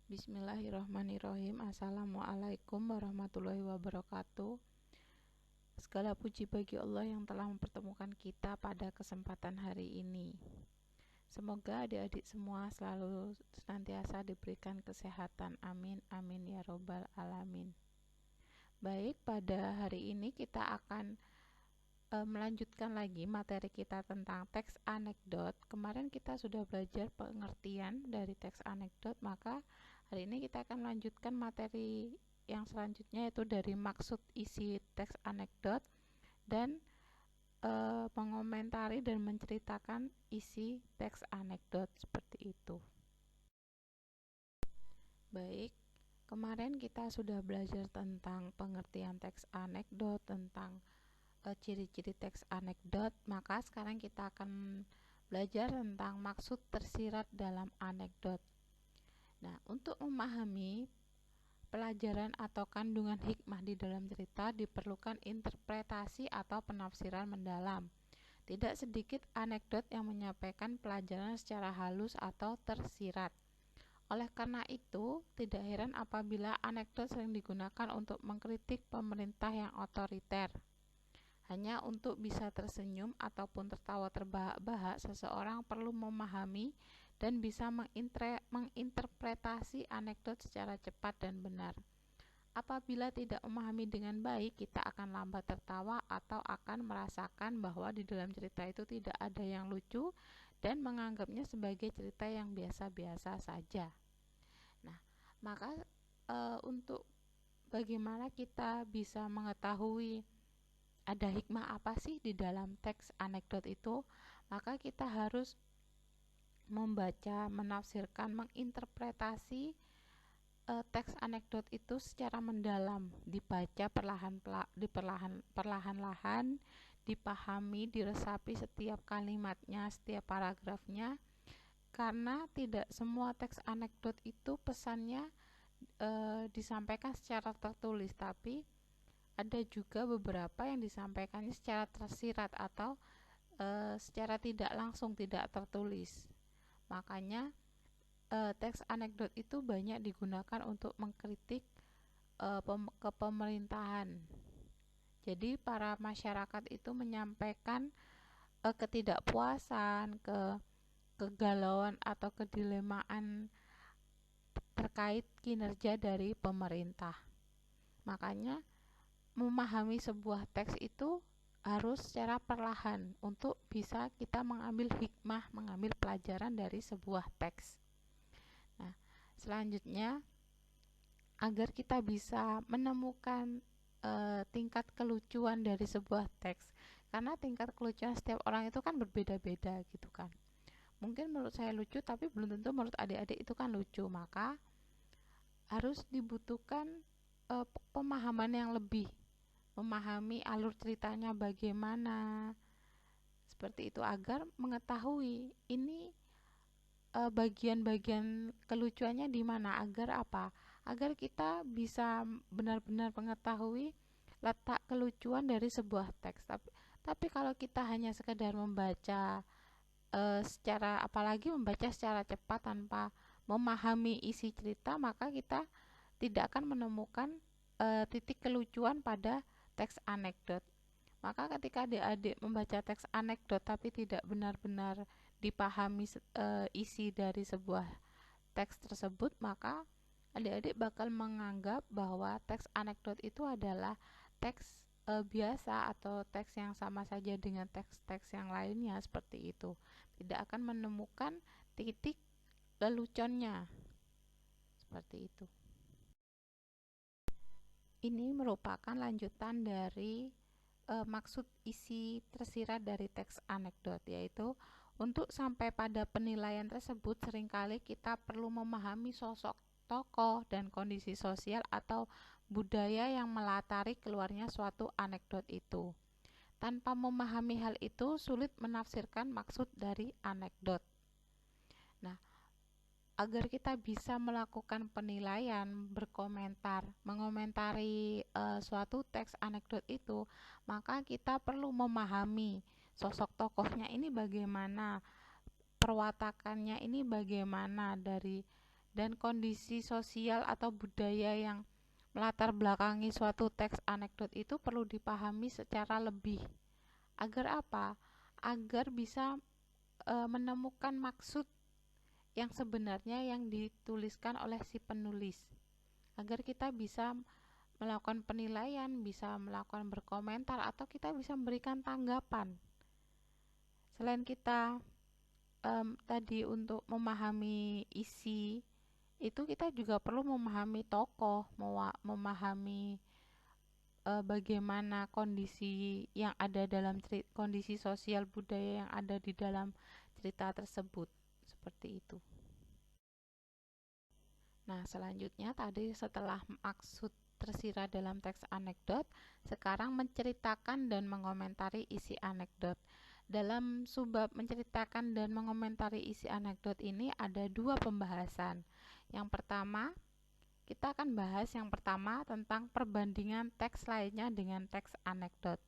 Bismillahirrahmanirrahim. Assalamualaikum warahmatullahi wabarakatuh. Segala puji bagi Allah yang telah mempertemukan kita pada kesempatan hari ini. Semoga adik-adik semua selalu senantiasa diberikan kesehatan. Amin, amin ya robbal alamin. Baik, pada hari ini kita akan melanjutkan lagi materi kita tentang teks anekdot. Kemarin kita sudah belajar pengertian dari teks anekdot, maka hari ini kita akan melanjutkan materi yang selanjutnya, yaitu dari maksud isi teks anekdot dan mengomentari dan menceritakan isi teks anekdot seperti itu. Baik, kemarin kita sudah belajar tentang pengertian teks anekdot, tentang ciri-ciri teks anekdot, maka sekarang kita akan belajar tentang maksud tersirat dalam anekdot. Nah, untuk memahami pelajaran atau kandungan hikmah di dalam cerita diperlukan interpretasi atau penafsiran mendalam. Tidak sedikit anekdot yang menyampaikan pelajaran secara halus atau tersirat. Oleh karena itu, tidak heran apabila anekdot sering digunakan untuk mengkritik pemerintah yang otoriter. Hanya untuk bisa tersenyum ataupun tertawa terbahak-bahak, seseorang perlu memahami dan bisa menginterpretasi anekdot secara cepat dan benar. Apabila tidak memahami dengan baik, kita akan lambat tertawa atau akan merasakan bahwa di dalam cerita itu tidak ada yang lucu dan menganggapnya sebagai cerita yang biasa-biasa saja. Nah, maka untuk bagaimana kita bisa mengetahui ada hikmah apa sih di dalam teks anekdot itu, maka kita harus membaca, menafsirkan, menginterpretasi teks anekdot itu secara mendalam, dibaca perlahan-lahan, dipahami, diresapi setiap kalimatnya, setiap paragrafnya, karena tidak semua teks anekdot itu pesannya disampaikan secara tertulis, tapi ada juga beberapa yang disampaikannya secara tersirat atau secara tidak langsung, tidak tertulis. Makanya teks anekdot itu banyak digunakan untuk mengkritik kepemerintahan. Jadi para masyarakat itu menyampaikan ketidakpuasan, kegalauan atau kedilemaan terkait kinerja dari pemerintah. Makanya memahami sebuah teks itu harus secara perlahan untuk bisa kita mengambil hikmah, mengambil pelajaran dari sebuah teks. Nah, selanjutnya agar kita bisa menemukan tingkat kelucuan dari sebuah teks, karena tingkat kelucuan setiap orang itu kan berbeda-beda gitu kan. Mungkin menurut saya lucu, tapi belum tentu menurut adik-adik itu kan lucu, maka harus dibutuhkan pemahaman yang lebih, memahami alur ceritanya bagaimana, seperti itu, agar mengetahui ini bagian-bagian kelucuannya di mana, agar apa? Agar kita bisa benar-benar mengetahui letak kelucuan dari sebuah teks. Tapi kalau kita hanya sekedar membaca apalagi membaca secara cepat tanpa memahami isi cerita, maka kita tidak akan menemukan titik kelucuan pada teks anekdot. Maka ketika adik-adik membaca teks anekdot tapi tidak benar-benar dipahami isi dari sebuah teks tersebut, maka adik-adik bakal menganggap bahwa teks anekdot itu adalah teks biasa atau teks yang sama saja dengan teks-teks yang lainnya, seperti itu. Tidak akan menemukan titik leluconnya, seperti itu. Ini merupakan lanjutan dari maksud isi tersirat dari teks anekdot, yaitu untuk sampai pada penilaian tersebut seringkali kita perlu memahami sosok tokoh dan kondisi sosial atau budaya yang melatari keluarnya suatu anekdot itu. Tanpa memahami hal itu, sulit menafsirkan maksud dari anekdot. Nah, agar kita bisa melakukan penilaian, berkomentar, mengomentari suatu teks anekdot itu, maka kita perlu memahami sosok tokohnya ini bagaimana, perwatakannya ini bagaimana, dari dan kondisi sosial atau budaya yang melatar belakangi suatu teks anekdot itu perlu dipahami secara lebih. Agar apa? Agar bisa menemukan maksud yang sebenarnya yang dituliskan oleh si penulis. Agar kita bisa melakukan penilaian, bisa melakukan berkomentar, atau kita bisa memberikan tanggapan. Selain kita tadi untuk memahami isi, itu kita juga perlu memahami tokoh, memahami bagaimana kondisi yang ada dalam kondisi sosial budaya yang ada di dalam cerita tersebut, seperti itu. Nah, selanjutnya tadi setelah maksud tersirat dalam teks anekdot, sekarang menceritakan dan mengomentari isi anekdot. Dalam subbab menceritakan dan mengomentari isi anekdot ini ada dua pembahasan. Yang pertama, kita akan bahas yang pertama tentang perbandingan teks lainnya dengan teks anekdot.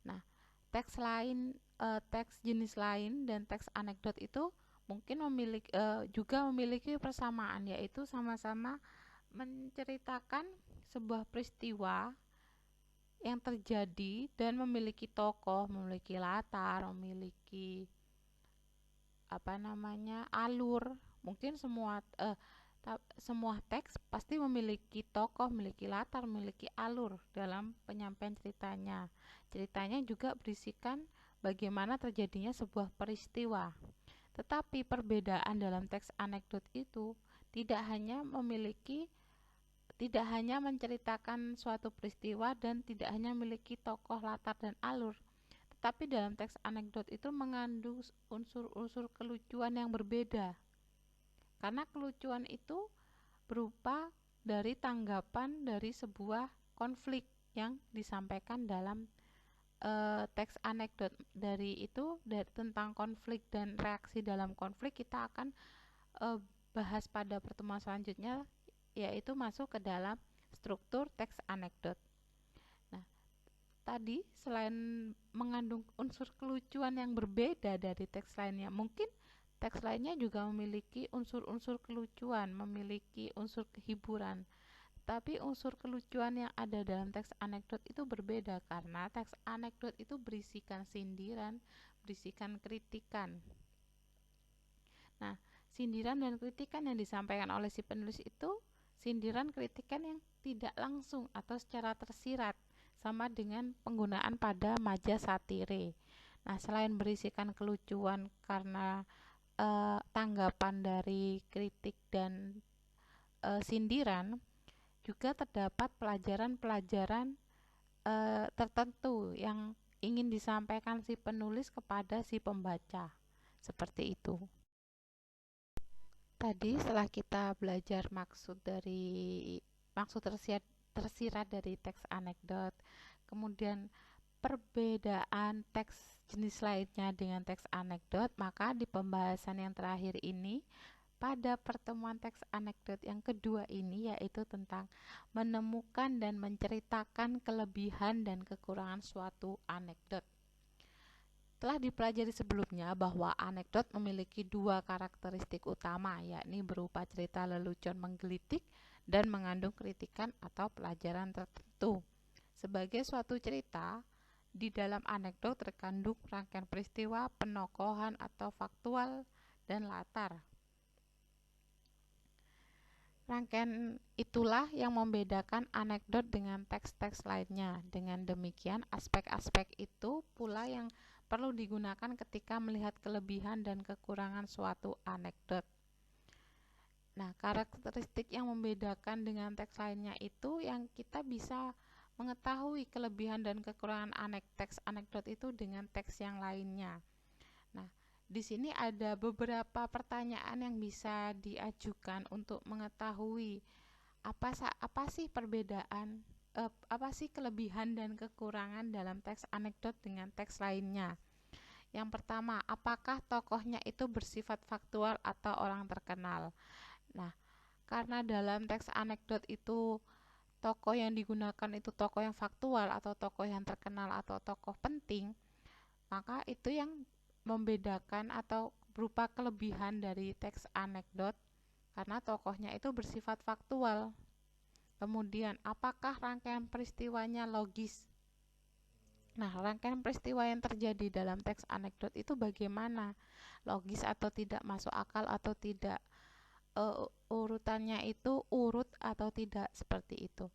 Nah, teks jenis lain dan teks anekdot itu mungkin juga memiliki persamaan, yaitu sama-sama menceritakan sebuah peristiwa yang terjadi dan memiliki tokoh, memiliki latar, memiliki alur. Mungkin semua teks pasti memiliki tokoh, memiliki latar, memiliki alur dalam penyampaian ceritanya. Ceritanya juga berisikan bagaimana terjadinya sebuah peristiwa. Tetapi perbedaan dalam teks anekdot itu tidak hanya menceritakan suatu peristiwa dan tidak hanya memiliki tokoh, latar, dan alur, tetapi dalam teks anekdot itu mengandung unsur-unsur kelucuan yang berbeda. Karena kelucuan itu berupa dari tanggapan dari sebuah konflik yang disampaikan dalam teks anekdot. Dari tentang konflik dan reaksi dalam konflik kita akan bahas pada pertemuan selanjutnya, yaitu masuk ke dalam struktur teks anekdot. Nah, tadi selain mengandung unsur kelucuan yang berbeda dari teks lainnya, mungkin teks lainnya juga memiliki unsur-unsur kelucuan, memiliki unsur kehiburan. Tapi unsur kelucuan yang ada dalam teks anekdot itu berbeda karena teks anekdot itu berisikan sindiran, berisikan kritikan. Nah, sindiran dan kritikan yang disampaikan oleh si penulis itu sindiran kritikan yang tidak langsung atau secara tersirat, sama dengan penggunaan pada maja satire. Nah, selain berisikan kelucuan karena tanggapan dari kritik dan sindiran, juga terdapat pelajaran-pelajaran tertentu yang ingin disampaikan si penulis kepada si pembaca, seperti itu. Tadi setelah kita belajar maksud tersirat dari teks anekdot, kemudian perbedaan teks jenis lainnya dengan teks anekdot, maka di pembahasan yang terakhir ini, pada pertemuan teks anekdot yang kedua ini, yaitu tentang menemukan dan menceritakan kelebihan dan kekurangan suatu anekdot. Telah dipelajari sebelumnya bahwa anekdot memiliki dua karakteristik utama, yakni berupa cerita lelucon menggelitik dan mengandung kritikan atau pelajaran tertentu. Sebagai suatu cerita, di dalam anekdot terkandung rangkaian peristiwa, penokohan atau faktual, dan latar. Rangkaian itulah yang membedakan anekdot dengan teks-teks lainnya. Dengan demikian, aspek-aspek itu pula yang perlu digunakan ketika melihat kelebihan dan kekurangan suatu anekdot. Nah, karakteristik yang membedakan dengan teks lainnya itu yang kita bisa mengetahui kelebihan dan kekurangan teks anekdot itu dengan teks yang lainnya. Nah, di sini ada beberapa pertanyaan yang bisa diajukan untuk mengetahui apa sih perbedaan, apa sih kelebihan dan kekurangan dalam teks anekdot dengan teks lainnya. Yang pertama, apakah tokohnya itu bersifat faktual atau orang terkenal? Nah, karena dalam teks anekdot itu tokoh yang digunakan itu tokoh yang faktual atau tokoh yang terkenal atau tokoh penting, maka itu yang membedakan atau berupa kelebihan dari teks anekdot, karena tokohnya itu bersifat faktual. Kemudian, apakah rangkaian peristiwanya logis? Nah, rangkaian peristiwa yang terjadi dalam teks anekdot itu bagaimana? Logis atau tidak, masuk akal atau tidak, urutannya itu urut atau tidak, seperti itu.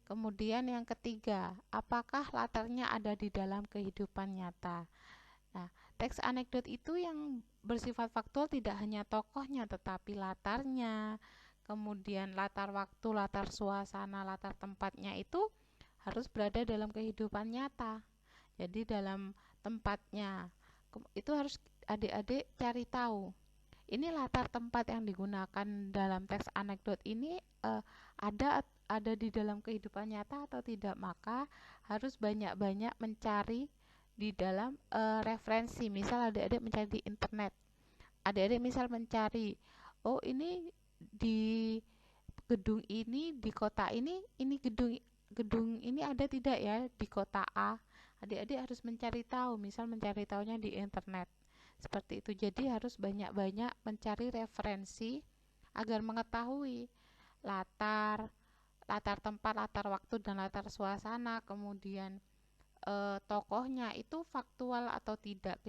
Kemudian yang ketiga, apakah latarnya ada di dalam kehidupan nyata? Nah, teks anekdot itu yang bersifat faktual tidak hanya tokohnya, tetapi latarnya, kemudian latar waktu, latar suasana, latar tempatnya itu harus berada dalam kehidupan nyata. Jadi dalam tempatnya, itu harus adik-adik cari tahu. Ini latar tempat yang digunakan dalam teks anekdot ini ada di dalam kehidupan nyata atau tidak, maka harus banyak-banyak mencari di dalam referensi. Misal adik-adik mencari di internet, adik-adik misal mencari, oh ini di gedung ini, di kota ini gedung ini ada tidak ya di kota A. Adik-adik harus mencari tahu, misal mencari tahunya di internet, seperti itu. Jadi harus banyak-banyak mencari referensi agar mengetahui latar tempat, latar waktu, dan latar suasana, kemudian tokohnya itu faktual atau tidak,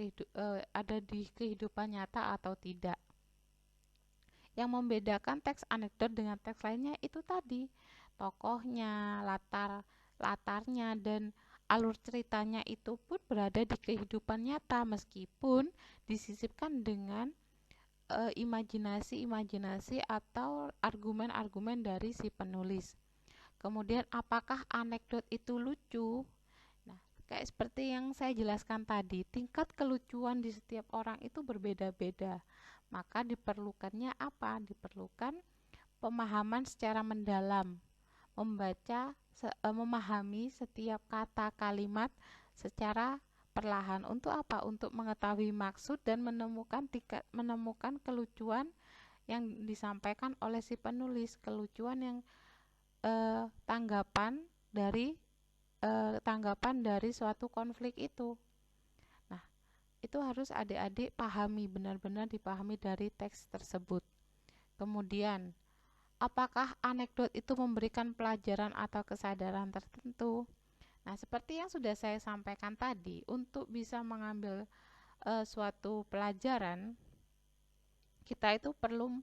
ada di kehidupan nyata atau tidak. Yang membedakan teks anekdot dengan teks lainnya itu tadi, tokohnya, latarnya, dan alur ceritanya itu pun berada di kehidupan nyata meskipun disisipkan dengan imajinasi atau argumen-argumen dari si penulis. Kemudian, apakah anekdot itu lucu? Nah, kayak seperti yang saya jelaskan tadi, tingkat kelucuan di setiap orang itu berbeda-beda. Maka diperlukannya apa? Diperlukan pemahaman secara mendalam, memahami setiap kata kalimat secara perlahan. Untuk apa? Untuk mengetahui maksud dan menemukan kelucuan yang disampaikan oleh si penulis, kelucuan yang tanggapan dari suatu konflik itu. Nah, itu harus adik-adik pahami, benar-benar dipahami dari teks tersebut. Kemudian, apakah anekdot itu memberikan pelajaran atau kesadaran tertentu? Nah, seperti yang sudah saya sampaikan tadi, untuk bisa mengambil suatu pelajaran, kita itu perlu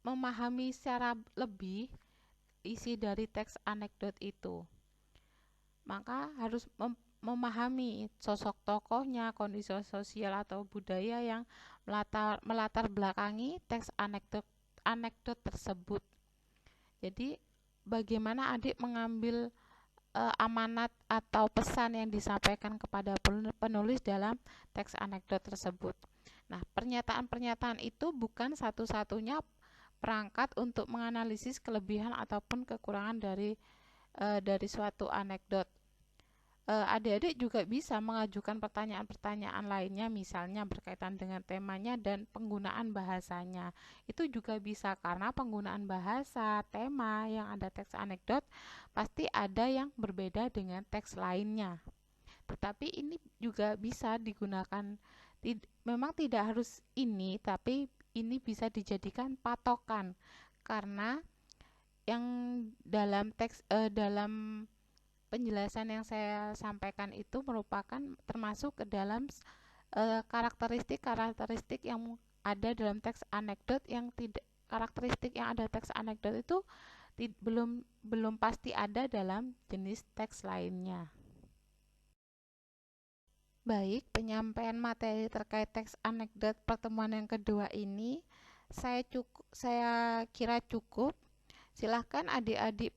memahami secara lebih isi dari teks anekdot itu. Maka harus memahami sosok tokohnya, kondisi sosial atau budaya yang melatar belakangi teks anekdot tersebut. Jadi bagaimana adik mengambil amanat atau pesan yang disampaikan kepada penulis dalam teks anekdot tersebut. Nah, pernyataan-pernyataan itu bukan satu-satunya perangkat untuk menganalisis kelebihan ataupun kekurangan dari suatu anekdot. Adik-adik juga bisa mengajukan pertanyaan-pertanyaan lainnya, misalnya berkaitan dengan temanya dan penggunaan bahasanya. Itu juga bisa, karena penggunaan bahasa, tema yang ada teks anekdot pasti ada yang berbeda dengan teks lainnya. Tetapi ini juga bisa digunakan, memang tidak harus ini, tapi ini bisa dijadikan patokan, karena yang dalam dalam penjelasan yang saya sampaikan itu merupakan termasuk ke dalam karakteristik yang ada dalam teks anekdot, yang tidak, karakteristik yang ada teks anekdot itu belum pasti ada dalam jenis teks lainnya. Baik, penyampaian materi terkait teks anekdot pertemuan yang kedua ini saya kira cukup. Silahkan adik-adik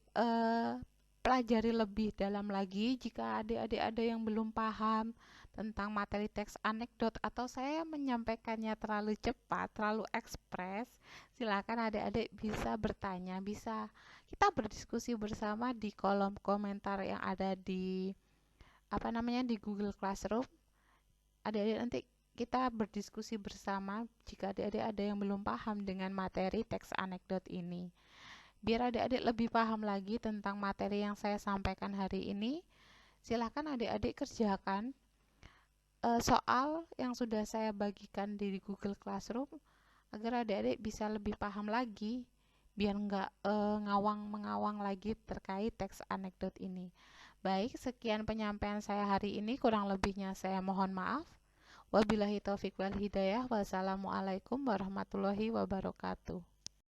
pelajari lebih dalam lagi jika adik-adik ada yang belum paham tentang materi teks anekdot atau saya menyampaikannya terlalu cepat, terlalu ekspres. Silakan adik-adik bisa bertanya, bisa kita berdiskusi bersama di kolom komentar yang ada di di Google Classroom. Adik-adik nanti kita berdiskusi bersama jika adik-adik ada yang belum paham dengan materi teks anekdot ini. Biar adik-adik lebih paham lagi tentang materi yang saya sampaikan hari ini, silakan adik-adik kerjakan soal yang sudah saya bagikan di Google Classroom agar adik-adik bisa lebih paham lagi, biar nggak ngawang-mengawang lagi terkait teks anekdot ini. Baik, sekian penyampaian saya hari ini, kurang lebihnya saya mohon maaf. Wabillahi taufik wal hidayah. Wassalamualaikum warahmatullahi wabarakatuh.